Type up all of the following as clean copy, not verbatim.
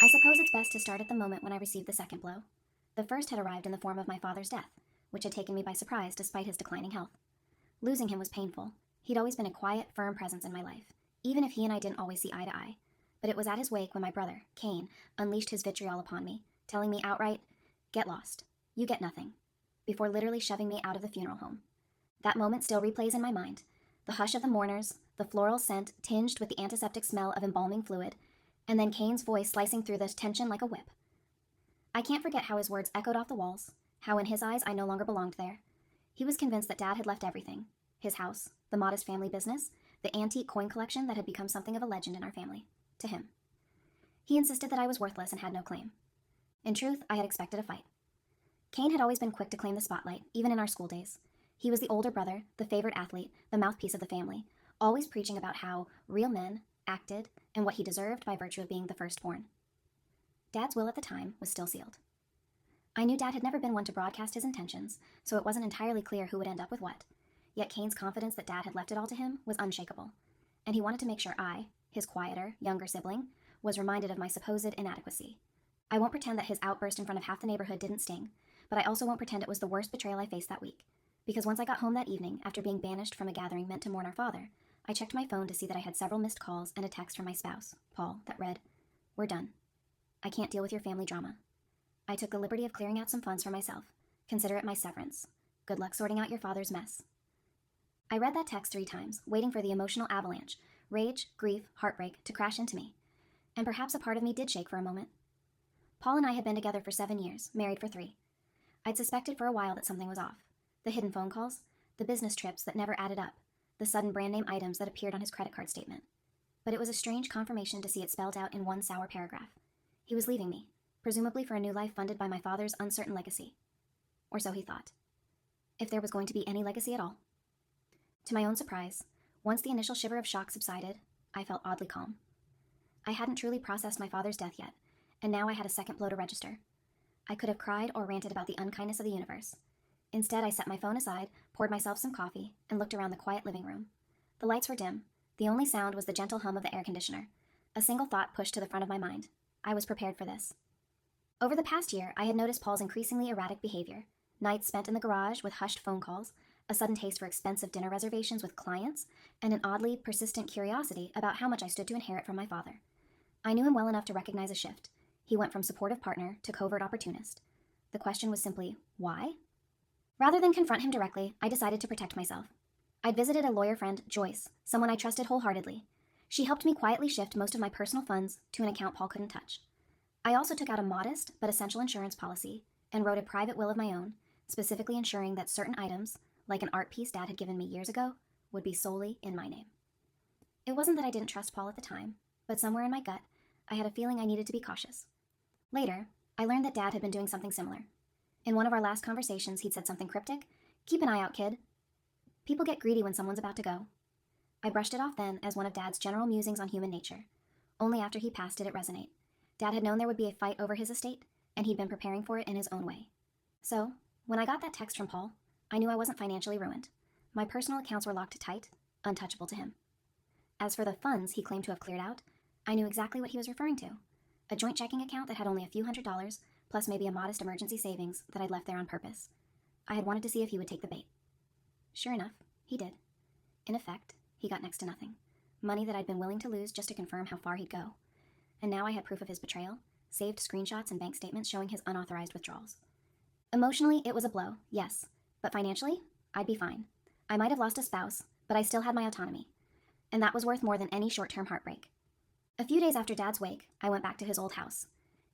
I suppose it's best to start at the moment when I received the second blow. The first had arrived in the form of my father's death, which had taken me by surprise despite his declining health. Losing him was painful. He'd always been a quiet, firm presence in my life, even if he and I didn't always see eye to eye. But it was at his wake when my brother, Cain, unleashed his vitriol upon me, telling me outright, "Get lost. You get nothing," before literally shoving me out of the funeral home. That moment still replays in my mind. The hush of the mourners, the floral scent tinged with the antiseptic smell of embalming fluid, and then Cain's voice slicing through the tension like a whip. I can't forget how his words echoed off the walls, how in his eyes I no longer belonged there. He was convinced that Dad had left everything: his house, the modest family business, the antique coin collection that had become something of a legend in our family, to him. He insisted that I was worthless and had no claim. In truth, I had expected a fight. Cain had always been quick to claim the spotlight, even in our school days. He was the older brother, the favored athlete, the mouthpiece of the family, always preaching about how real men acted and what he deserved by virtue of being the firstborn. Dad's will at the time was still sealed. I knew Dad had never been one to broadcast his intentions, so it wasn't entirely clear who would end up with what. Yet Cain's confidence that Dad had left it all to him was unshakable, and he wanted to make sure I, his quieter, younger sibling, was reminded of my supposed inadequacy. I won't pretend that his outburst in front of half the neighborhood didn't sting, but I also won't pretend it was the worst betrayal I faced that week, because once I got home that evening, after being banished from a gathering meant to mourn our father, I checked my phone to see that I had several missed calls and a text from my spouse, Paul, that read, "We're done. I can't deal with your family drama." I took the liberty of clearing out some funds for myself. Consider it my severance. Good luck sorting out your father's mess. I read that text 3 times, waiting for the emotional avalanche, rage, grief, heartbreak, to crash into me. And perhaps a part of me did shake for a moment. Paul and I had been together for 7 years, married for 3. I'd suspected for a while that something was off. The hidden phone calls, the business trips that never added up, the sudden brand name items that appeared on his credit card statement. But it was a strange confirmation to see it spelled out in one sour paragraph. He was leaving me, presumably for a new life funded by my father's uncertain legacy. Or so he thought. If there was going to be any legacy at all. To my own surprise, once the initial shiver of shock subsided, I felt oddly calm. I hadn't truly processed my father's death yet, and now I had a second blow to register. I could have cried or ranted about the unkindness of the universe. Instead, I set my phone aside, poured myself some coffee, and looked around the quiet living room. The lights were dim. The only sound was the gentle hum of the air conditioner. A single thought pushed to the front of my mind. I was prepared for this. Over the past year, I had noticed Paul's increasingly erratic behavior. Nights spent in the garage with hushed phone calls, a sudden taste for expensive dinner reservations with clients, and an oddly persistent curiosity about how much I stood to inherit from my father. I knew him well enough to recognize a shift. He went from supportive partner to covert opportunist. The question was simply, why? Rather than confront him directly, I decided to protect myself. I'd visited a lawyer friend, Joyce, someone I trusted wholeheartedly. She helped me quietly shift most of my personal funds to an account Paul couldn't touch. I also took out a modest but essential insurance policy and wrote a private will of my own, specifically ensuring that certain items, like an art piece Dad had given me years ago, would be solely in my name. It wasn't that I didn't trust Paul at the time, but somewhere in my gut, I had a feeling I needed to be cautious. Later, I learned that Dad had been doing something similar. In one of our last conversations, he'd said something cryptic. "Keep an eye out, kid. People get greedy when someone's about to go." I brushed it off then as one of Dad's general musings on human nature. Only after he passed did it resonate. Dad had known there would be a fight over his estate, and he'd been preparing for it in his own way. So, when I got that text from Paul, I knew I wasn't financially ruined. My personal accounts were locked tight, untouchable to him. As for the funds he claimed to have cleared out, I knew exactly what he was referring to. A joint checking account that had only a few $100s, plus maybe a modest emergency savings that I'd left there on purpose. I had wanted to see if he would take the bait. Sure enough, he did. In effect, he got next to nothing. Money that I'd been willing to lose just to confirm how far he'd go. And now I had proof of his betrayal, saved screenshots and bank statements showing his unauthorized withdrawals. Emotionally, it was a blow, yes. But financially, I'd be fine. I might have lost a spouse, but I still had my autonomy. And that was worth more than any short-term heartbreak. A few days after Dad's wake, I went back to his old house.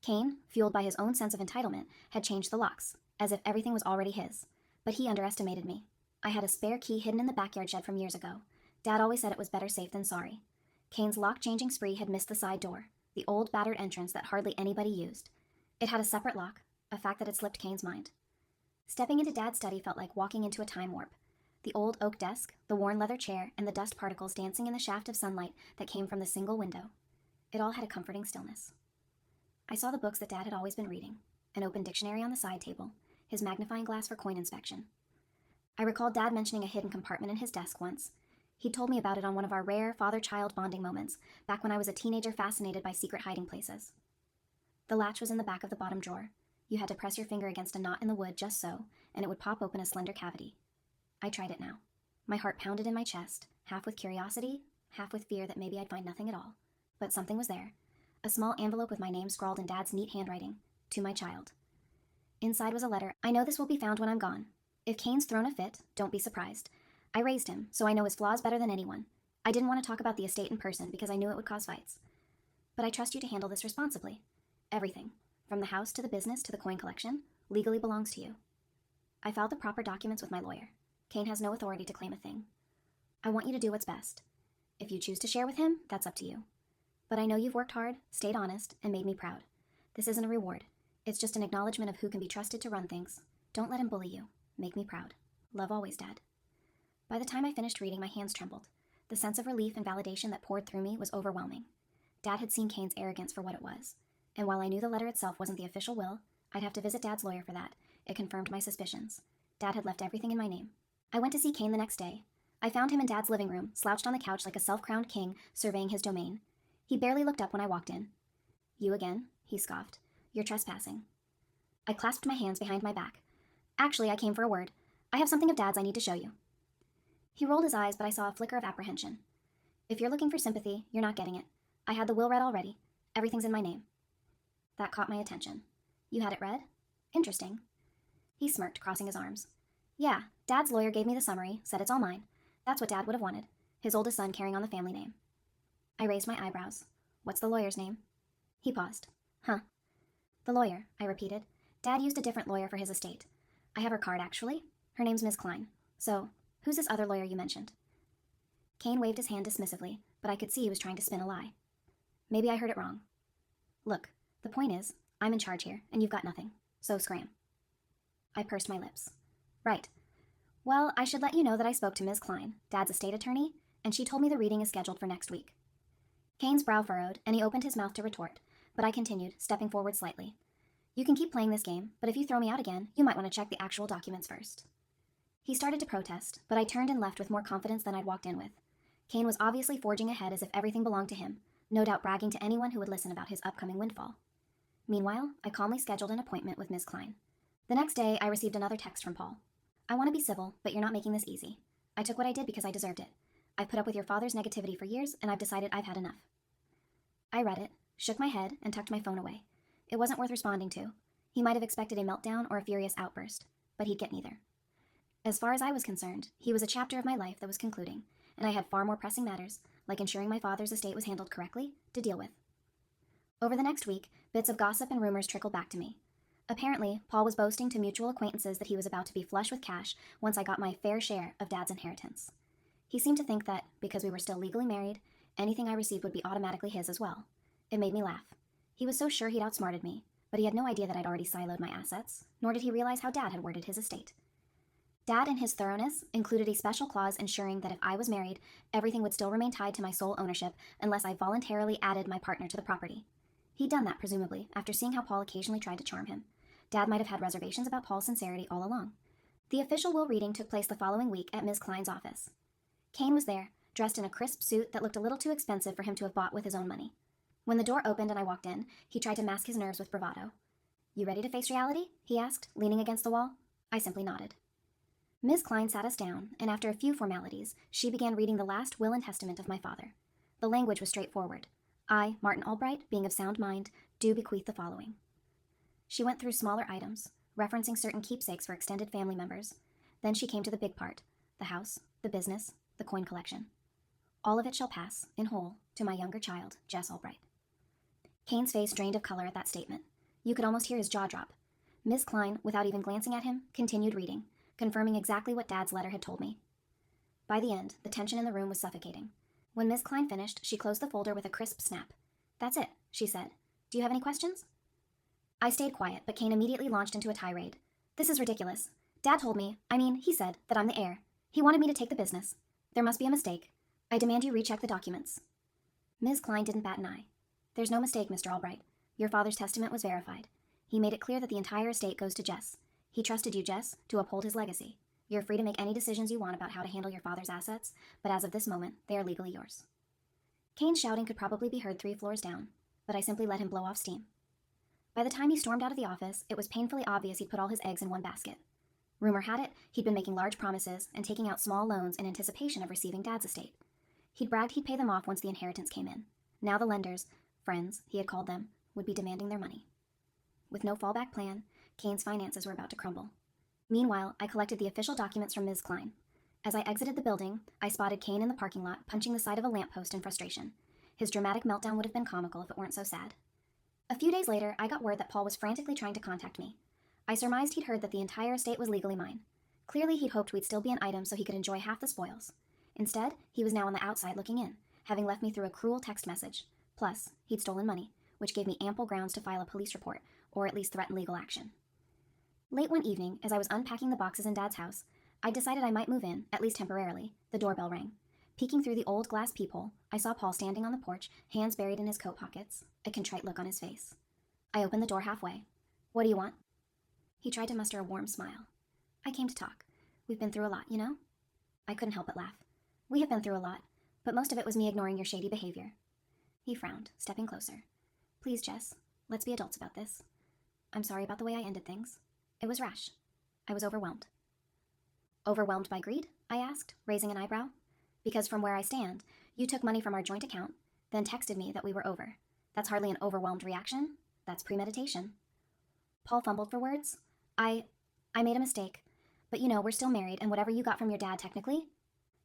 Cain, fueled by his own sense of entitlement, had changed the locks, as if everything was already his. But he underestimated me. I had a spare key hidden in the backyard shed from years ago. Dad always said it was better safe than sorry. Cain's lock-changing spree had missed the side door, the old battered entrance that hardly anybody used. It had a separate lock, a fact that had slipped Cain's mind. Stepping into Dad's study felt like walking into a time warp. The old oak desk, the worn leather chair, and the dust particles dancing in the shaft of sunlight that came from the single window. It all had a comforting stillness. I saw the books that Dad had always been reading, an open dictionary on the side table, his magnifying glass for coin inspection. I recalled Dad mentioning a hidden compartment in his desk once. He'd told me about it on one of our rare father-child bonding moments, back when I was a teenager fascinated by secret hiding places. The latch was in the back of the bottom drawer. You had to press your finger against a knot in the wood just so, and it would pop open a slender cavity. I tried it now. My heart pounded in my chest, half with curiosity, half with fear that maybe I'd find nothing at all. But something was there. A small envelope with my name scrawled in Dad's neat handwriting. To my child. Inside was a letter. I know this will be found when I'm gone. If Cain's thrown a fit, don't be surprised. I raised him, so I know his flaws better than anyone. I didn't want to talk about the estate in person because I knew it would cause fights. But I trust you to handle this responsibly. Everything, from the house to the business to the coin collection, legally belongs to you. I filed the proper documents with my lawyer. Cain has no authority to claim a thing. I want you to do what's best. If you choose to share with him, that's up to you. But I know you've worked hard, stayed honest, and made me proud. This isn't a reward. It's just an acknowledgement of who can be trusted to run things. Don't let him bully you. Make me proud. Love always, Dad. By the time I finished reading, my hands trembled. The sense of relief and validation that poured through me was overwhelming. Dad had seen Cain's arrogance for what it was. And while I knew the letter itself wasn't the official will, I'd have to visit Dad's lawyer for that. It confirmed my suspicions. Dad had left everything in my name. I went to see Cain the next day. I found him in Dad's living room, slouched on the couch like a self-crowned king, surveying his domain. He barely looked up when I walked in. You again? He scoffed. You're trespassing. I clasped my hands behind my back. Actually, I came for a word. I have something of Dad's I need to show you. He rolled his eyes, but I saw a flicker of apprehension. If you're looking for sympathy, you're not getting it. I had the will read already. Everything's in my name. That caught my attention. You had it read? Interesting. He smirked, crossing his arms. Yeah, Dad's lawyer gave me the summary, said it's all mine. That's what Dad would have wanted. His oldest son carrying on the family name. I raised my eyebrows. What's the lawyer's name? He paused. Huh. The lawyer, I repeated. Dad used a different lawyer for his estate. I have her card, actually. Her name's Ms. Klein. So, who's this other lawyer you mentioned? Cain waved his hand dismissively, but I could see he was trying to spin a lie. Maybe I heard it wrong. Look, the point is, I'm in charge here, and you've got nothing. So scram. I pursed my lips. Right. Well, I should let you know that I spoke to Ms. Klein, Dad's estate attorney, and she told me the reading is scheduled for next week. Cain's brow furrowed, and he opened his mouth to retort, but I continued, stepping forward slightly. You can keep playing this game, but if you throw me out again, you might want to check the actual documents first. He started to protest, but I turned and left with more confidence than I'd walked in with. Cain was obviously forging ahead as if everything belonged to him, no doubt bragging to anyone who would listen about his upcoming windfall. Meanwhile, I calmly scheduled an appointment with Ms. Klein. The next day, I received another text from Paul. I want to be civil, but you're not making this easy. I took what I did because I deserved it. I've put up with your father's negativity for years, and I've decided I've had enough. I read it, shook my head, and tucked my phone away. It wasn't worth responding to. He might have expected a meltdown or a furious outburst, but he'd get neither. As far as I was concerned, he was a chapter of my life that was concluding, and I had far more pressing matters, like ensuring my father's estate was handled correctly, to deal with. Over the next week, bits of gossip and rumors trickled back to me. Apparently, Paul was boasting to mutual acquaintances that he was about to be flush with cash once I got my fair share of Dad's inheritance. He seemed to think that, because we were still legally married, anything I received would be automatically his as well. It made me laugh. He was so sure he'd outsmarted me, but he had no idea that I'd already siloed my assets, nor did he realize how Dad had worded his estate. Dad, in his thoroughness, included a special clause ensuring that if I was married, everything would still remain tied to my sole ownership unless I voluntarily added my partner to the property. He'd done that, presumably, after seeing how Paul occasionally tried to charm him. Dad might have had reservations about Paul's sincerity all along. The official will reading took place the following week at Ms. Klein's office. Cain was there, dressed in a crisp suit that looked a little too expensive for him to have bought with his own money. When the door opened and I walked in, he tried to mask his nerves with bravado. You ready to face reality? He asked, leaning against the wall. I simply nodded. Ms. Klein sat us down, and after a few formalities, she began reading the last will and testament of my father. The language was straightforward. I, Martin Albright, being of sound mind, do bequeath the following. She went through smaller items, referencing certain keepsakes for extended family members. Then she came to the big part, the house, the business, the coin collection. All of it shall pass, in whole, to my younger child, Jess Albright. Cain's face drained of color at that statement. You could almost hear his jaw drop. Ms. Klein, without even glancing at him, continued reading, confirming exactly what Dad's letter had told me. By the end, the tension in the room was suffocating. When Ms. Klein finished, she closed the folder with a crisp snap. That's it, she said. Do you have any questions? I stayed quiet, but Cain immediately launched into a tirade. This is ridiculous. Dad told me, he said, that I'm the heir. He wanted me to take the business. There must be a mistake. I demand you recheck the documents. Ms. Klein didn't bat an eye. There's no mistake, Mr. Albright. Your father's testament was verified. He made it clear that the entire estate goes to Jess. He trusted you, Jess, to uphold his legacy. You're free to make any decisions you want about how to handle your father's assets, but as of this moment, they are legally yours. Cain's shouting could probably be heard 3 floors down, but I simply let him blow off steam. By the time he stormed out of the office, it was painfully obvious he'd put all his eggs in one basket. Rumor had it, he'd been making large promises and taking out small loans in anticipation of receiving Dad's estate. He'd bragged he'd pay them off once the inheritance came in. Now the lenders, friends, he had called them, would be demanding their money. With no fallback plan, Kane's finances were about to crumble. Meanwhile, I collected the official documents from Ms. Klein. As I exited the building, I spotted Kane in the parking lot, punching the side of a lamppost in frustration. His dramatic meltdown would have been comical if it weren't so sad. A few days later, I got word that Paul was frantically trying to contact me. I surmised he'd heard that the entire estate was legally mine. Clearly, he'd hoped we'd still be an item so he could enjoy half the spoils. Instead, he was now on the outside looking in, having left me through a cruel text message. Plus, he'd stolen money, which gave me ample grounds to file a police report, or at least threaten legal action. Late one evening, as I was unpacking the boxes in Dad's house, I decided I might move in, at least temporarily. The doorbell rang. Peeking through the old glass peephole, I saw Paul standing on the porch, hands buried in his coat pockets, a contrite look on his face. I opened the door halfway. "What do you want?" He tried to muster a warm smile. "I came to talk. We've been through a lot, you know?" I couldn't help but laugh. "We have been through a lot, but most of it was me ignoring your shady behavior." He frowned, stepping closer. "Please, Jess, let's be adults about this. I'm sorry about the way I ended things. It was rash. I was overwhelmed." "Overwhelmed by greed?" I asked, raising an eyebrow. "Because from where I stand, you took money from our joint account, then texted me that we were over. That's hardly an overwhelmed reaction. That's premeditation." Paul fumbled for words. I made a mistake. But you know, we're still married, and whatever you got from your dad, technically—"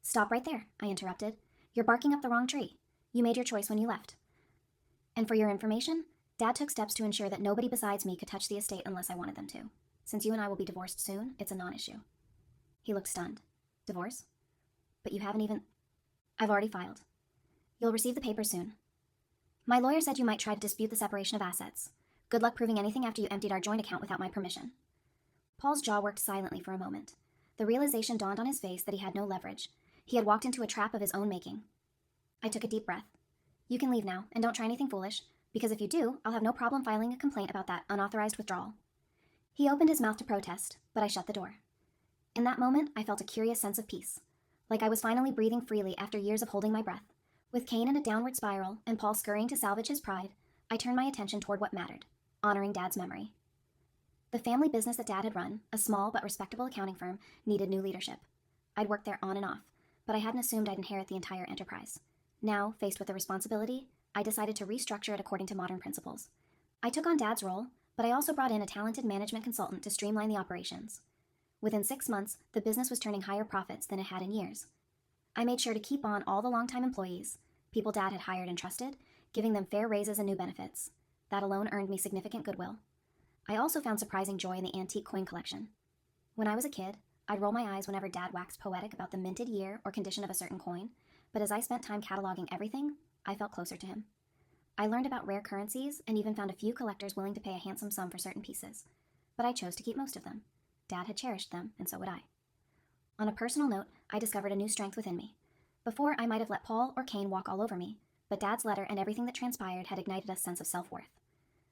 "Stop right there," I interrupted. "You're barking up the wrong tree. You made your choice when you left. And for your information, Dad took steps to ensure that nobody besides me could touch the estate unless I wanted them to. Since you and I will be divorced soon, it's a non-issue." He looked stunned. "Divorce? But you haven't even—" "I've already filed. You'll receive the papers soon. My lawyer said you might try to dispute the separation of assets. Good luck proving anything after you emptied our joint account without my permission." Paul's jaw worked silently for a moment. The realization dawned on his face that he had no leverage. He had walked into a trap of his own making. I took a deep breath. "You can leave now, and don't try anything foolish, because if you do, I'll have no problem filing a complaint about that unauthorized withdrawal." He opened his mouth to protest, but I shut the door. In that moment, I felt a curious sense of peace, like I was finally breathing freely after years of holding my breath. With Kane in a downward spiral and Paul scurrying to salvage his pride, I turned my attention toward what mattered, honoring Dad's memory. The family business that Dad had run, a small but respectable accounting firm, needed new leadership. I'd worked there on and off, but I hadn't assumed I'd inherit the entire enterprise. Now, faced with the responsibility, I decided to restructure it according to modern principles. I took on Dad's role, but I also brought in a talented management consultant to streamline the operations. Within 6 months, the business was turning higher profits than it had in years. I made sure to keep on all the longtime employees, people Dad had hired and trusted, giving them fair raises and new benefits. That alone earned me significant goodwill. I also found surprising joy in the antique coin collection. When I was a kid, I'd roll my eyes whenever Dad waxed poetic about the minted year or condition of a certain coin, but as I spent time cataloging everything, I felt closer to him. I learned about rare currencies and even found a few collectors willing to pay a handsome sum for certain pieces, but I chose to keep most of them. Dad had cherished them, and so would I. On a personal note, I discovered a new strength within me. Before, I might have let Paul or Kane walk all over me, but Dad's letter and everything that transpired had ignited a sense of self-worth.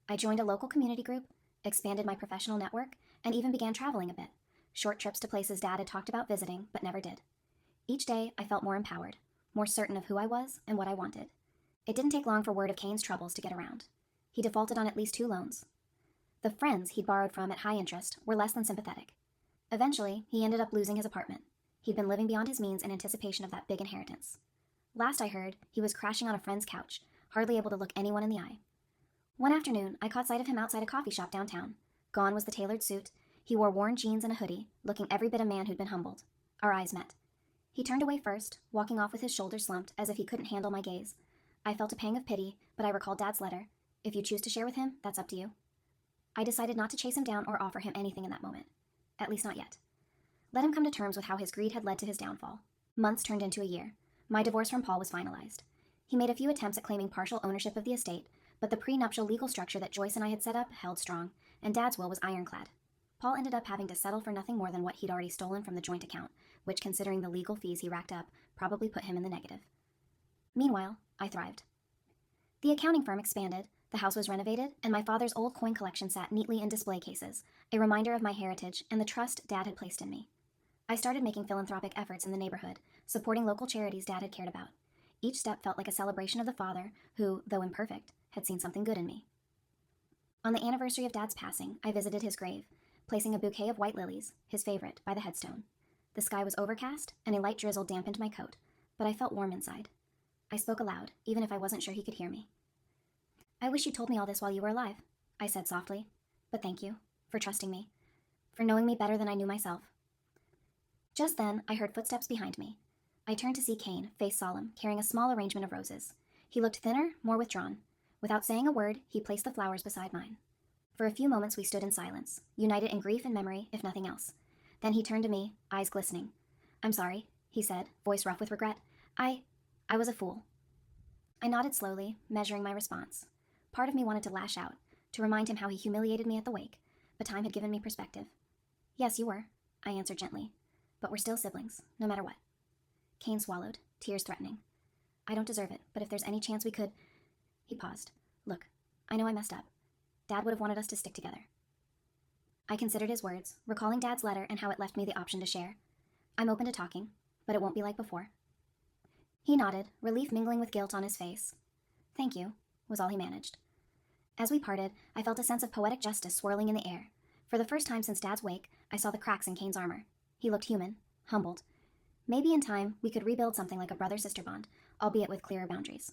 I joined a local community group, expanded my professional network, and even began traveling a bit. Short trips to places Dad had talked about visiting, but never did. Each day, I felt more empowered, more certain of who I was and what I wanted. It didn't take long for word of Kane's troubles to get around. He defaulted on at least 2 loans. The friends he'd borrowed from at high interest were less than sympathetic. Eventually, he ended up losing his apartment. He'd been living beyond his means in anticipation of that big inheritance. Last I heard, he was crashing on a friend's couch, hardly able to look anyone in the eye. One afternoon, I caught sight of him outside a coffee shop downtown. Gone was the tailored suit. He wore worn jeans and a hoodie, looking every bit a man who'd been humbled. Our eyes met. He turned away first, walking off with his shoulders slumped as if he couldn't handle my gaze. I felt a pang of pity, but I recalled Dad's letter. If you choose to share with him, that's up to you. I decided not to chase him down or offer him anything in that moment. At least not yet. Let him come to terms with how his greed had led to his downfall. Months turned into a year. My divorce from Paul was finalized. He made a few attempts at claiming partial ownership of the estate, but the prenuptial legal structure that Joyce and I had set up held strong, and Dad's will was ironclad. Paul ended up having to settle for nothing more than what he'd already stolen from the joint account, which, considering the legal fees he racked up, probably put him in the negative. Meanwhile, I thrived. The accounting firm expanded, the house was renovated, and my father's old coin collection sat neatly in display cases, a reminder of my heritage and the trust Dad had placed in me. I started making philanthropic efforts in the neighborhood, supporting local charities Dad had cared about. Each step felt like a celebration of the father who, though imperfect, had seen something good in me. On the anniversary of Dad's passing, I visited his grave, placing a bouquet of white lilies, his favorite, by the headstone. The sky was overcast, and a light drizzle dampened my coat, but I felt warm inside. I spoke aloud, even if I wasn't sure he could hear me. "I wish you told me all this while you were alive," I said softly. "But thank you, for trusting me, for knowing me better than I knew myself." Just then, I heard footsteps behind me. I turned to see Kane, face solemn, carrying a small arrangement of roses. He looked thinner, more withdrawn. Without saying a word, he placed the flowers beside mine. For a few moments we stood in silence, united in grief and memory, if nothing else. Then he turned to me, eyes glistening. "I'm sorry," he said, voice rough with regret. I was a fool." I nodded slowly, measuring my response. Part of me wanted to lash out, to remind him how he humiliated me at the wake, but time had given me perspective. "Yes, you were," I answered gently. "But we're still siblings, no matter what." Kane swallowed, tears threatening. "I don't deserve it, but if there's any chance we could—" He paused. "Look, I know I messed up. Dad would have wanted us to stick together." I considered his words, recalling Dad's letter and how it left me the option to share. "I'm open to talking, but it won't be like before." He nodded, relief mingling with guilt on his face. "Thank you," was all he managed. As we parted, I felt a sense of poetic justice swirling in the air. For the first time since Dad's wake, I saw the cracks in Kane's armor. He looked human, humbled. Maybe in time, we could rebuild something like a brother-sister bond, albeit with clearer boundaries.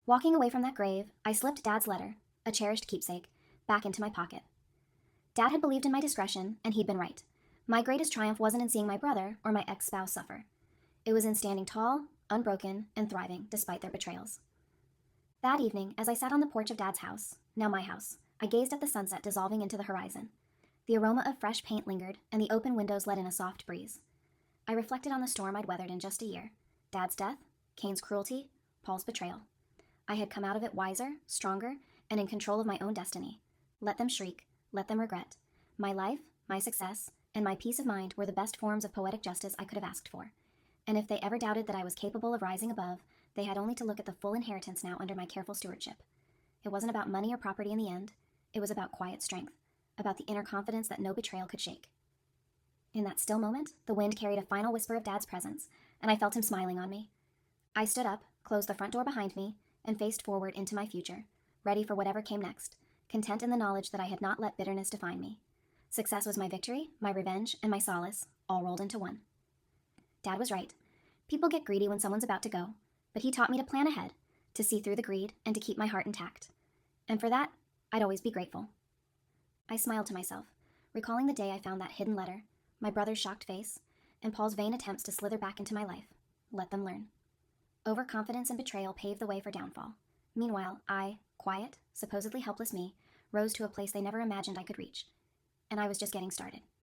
Walking away from that grave, I slipped Dad's letter, a cherished keepsake, back into my pocket. Dad had believed in my discretion, and he'd been right. My greatest triumph wasn't in seeing my brother or my ex-spouse suffer. It was in standing tall, unbroken, and thriving despite their betrayals. That evening, as I sat on the porch of Dad's house, now my house, I gazed at the sunset dissolving into the horizon. The aroma of fresh paint lingered, and the open windows let in a soft breeze. I reflected on the storm I'd weathered in just a year. Dad's death, Kane's cruelty, Paul's betrayal. I had come out of it wiser, stronger, and in control of my own destiny. Let them shriek, let them regret. My life, my success, and my peace of mind were the best forms of poetic justice I could have asked for. And if they ever doubted that I was capable of rising above, they had only to look at the full inheritance now under my careful stewardship. It wasn't about money or property in the end. It was about quiet strength, about the inner confidence that no betrayal could shake. In that still moment, the wind carried a final whisper of Dad's presence, and I felt him smiling on me. I stood up, closed the front door behind me, and faced forward into my future, ready for whatever came next, content in the knowledge that I had not let bitterness define me. Success was my victory, my revenge, and my solace, all rolled into one. Dad was right. People get greedy when someone's about to go, but he taught me to plan ahead, to see through the greed, and to keep my heart intact. And for that, I'd always be grateful. I smiled to myself, recalling the day I found that hidden letter, my brother's shocked face, and Paul's vain attempts to slither back into my life. Let them learn. Overconfidence and betrayal paved the way for downfall. Meanwhile, I, quiet, supposedly helpless me, rose to a place they never imagined I could reach. And I was just getting started.